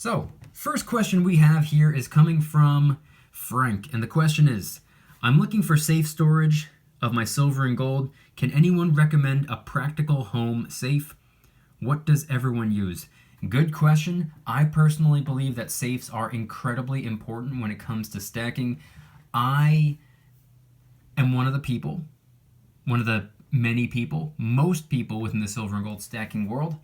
So, first question we have here is coming from Frank, and the question is, I'm looking for safe storage of my silver and gold. Can anyone recommend a practical home safe? What does everyone use? Good question. I personally believe that safes are incredibly important when it comes to stacking. I am one of the many people, most people within the silver and gold stacking world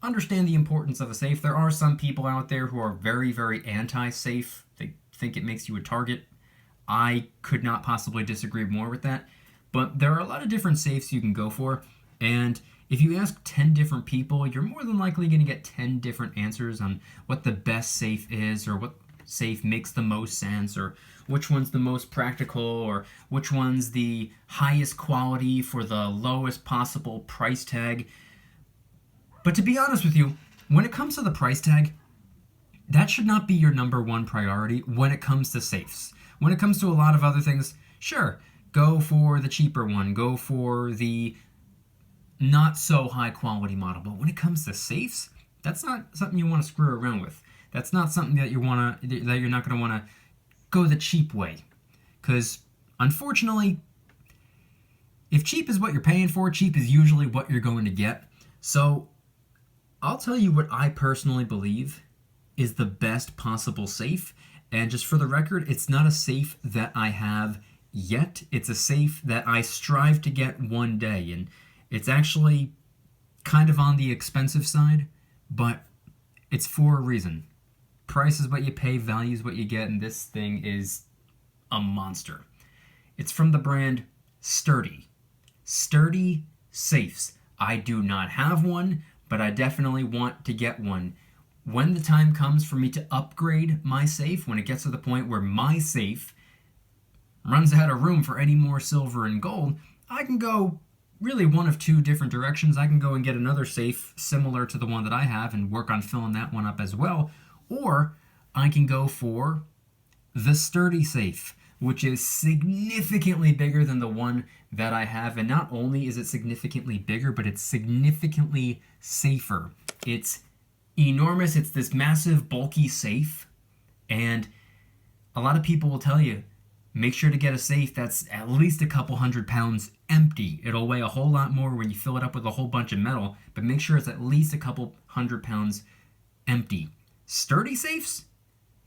understand the importance of a safe. There are some people out there who are very, very anti-safe. They think it makes you a target. I could not possibly disagree more with that. But there are a lot of different safes you can go for. And if you ask 10 different people, you're more than likely going to get 10 different answers on what the best safe is, or what safe makes the most sense, or which one's the most practical, or which one's the highest quality for the lowest possible price tag. But to be honest with you, when it comes to the price tag, that should not be your number one priority when it comes to safes. When it comes to a lot of other things, sure, go for the cheaper one, go for the not so high quality model. But when it comes to safes, that's not something you want to screw around with. That's not something that you're not going to want to go the cheap way. Because unfortunately, if cheap is what you're paying for, cheap is usually what you're going to get. So I'll tell you what I personally believe is the best possible safe. And just for the record, it's not a safe that I have yet. It's a safe that I strive to get one day. And it's actually kind of on the expensive side, but it's for a reason. Price is what you pay, value is what you get, and this thing is a monster. It's from the brand Sturdy. Sturdy safes. I do not have one, but I definitely want to get one. When the time comes for me to upgrade my safe, when it gets to the point where my safe runs out of room for any more silver and gold, I can go really one of two different directions. I can go and get another safe similar to the one that I have and work on filling that one up as well. Or I can go for the Sturdy safe, which is significantly bigger than the one that I have. And not only is it significantly bigger, but it's significantly safer. It's enormous. It's this massive, bulky safe. And a lot of people will tell you, make sure to get a safe that's at least a couple 100 pounds empty. It'll weigh a whole lot more when you fill it up with a whole bunch of metal, but make sure it's at least a couple 100 pounds empty. Sturdy safes?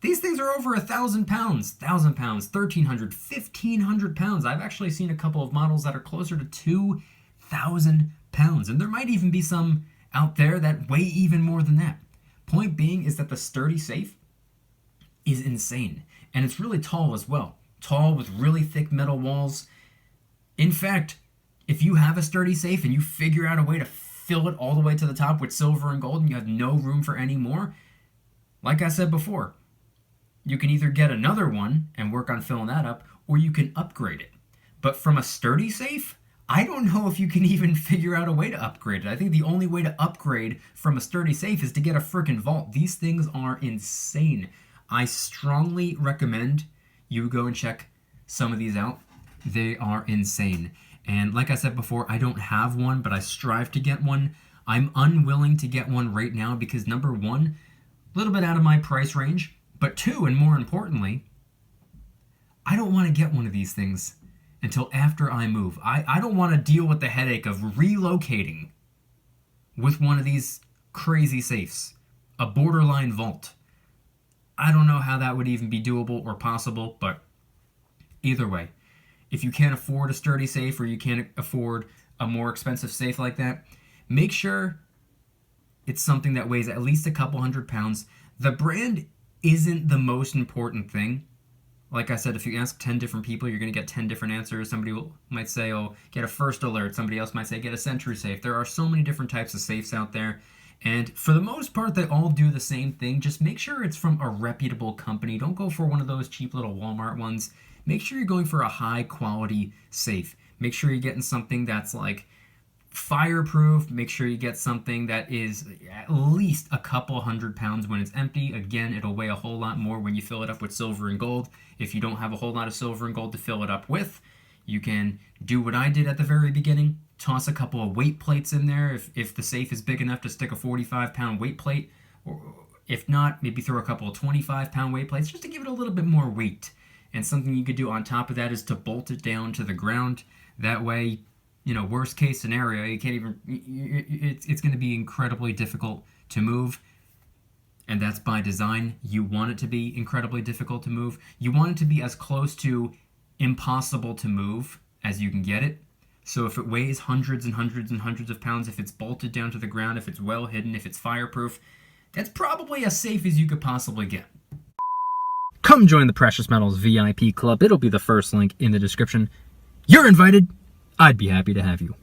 These things are over 1,000 pounds, 1,000 pounds, 1,300, 1,500 pounds. I've actually seen a couple of models that are closer to 2,000 pounds, and there might even be some out there that weigh even more than that. Point being is that the Sturdy safe is insane, and it's really tall as well. Tall with really thick metal walls. In fact, if you have a Sturdy safe and you figure out a way to fill it all the way to the top with silver and gold and you have no room for any more, like I said before, you can either get another one and work on filling that up, or you can upgrade it. But from a Sturdy safe, I don't know if you can even figure out a way to upgrade it. I think the only way to upgrade from a Sturdy safe is to get a freaking vault. These things are insane. I strongly recommend you go and check some of these out. They are insane. And like I said before, I don't have one, but I strive to get one. I'm unwilling to get one right now because, number one, a little bit out of my price range, but two, and more importantly, I don't want to get one of these things until after I move. I don't want to deal with the headache of relocating with one of these crazy safes, a borderline vault. I don't know how that would even be doable or possible, but either way, if you can't afford a Sturdy safe or you can't afford a more expensive safe like that, make sure it's something that weighs at least a couple 100 pounds. The brand isn't the most important thing. Like I said, if you ask 10 different people, you're going to get 10 different answers. Somebody might say, oh, get a First Alert. Somebody else might say, get a Sentry safe. There are so many different types of safes out there. And for the most part, they all do the same thing. Just make sure it's from a reputable company. Don't go for one of those cheap little Walmart ones. Make sure you're going for a high quality safe. Make sure you're getting something that's like fireproof. Make sure you get something that is at least a couple 100 pounds when it's empty. Again, it'll weigh a whole lot more when you fill it up with silver and gold. If you don't have a whole lot of silver and gold to fill it up with, you can do what I did at the very beginning. Toss a couple of weight plates in there if the safe is big enough to stick a 45-pound weight plate, or If not, maybe throw a couple of 25-pound weight plates just to give it a little bit more weight. And something you could do on top of that is to bolt it down to the ground. That way, worst case scenario, you can't even, it's going to be incredibly difficult to move. And that's by design. You want it to be incredibly difficult to move. You want it to be as close to impossible to move as you can get it. So if it weighs hundreds and hundreds and hundreds of pounds, if it's bolted down to the ground, if it's well hidden, if it's fireproof, that's probably as safe as you could possibly get. Come join the Precious Metals VIP Club. It'll be the first link in the description. You're invited. I'd be happy to have you.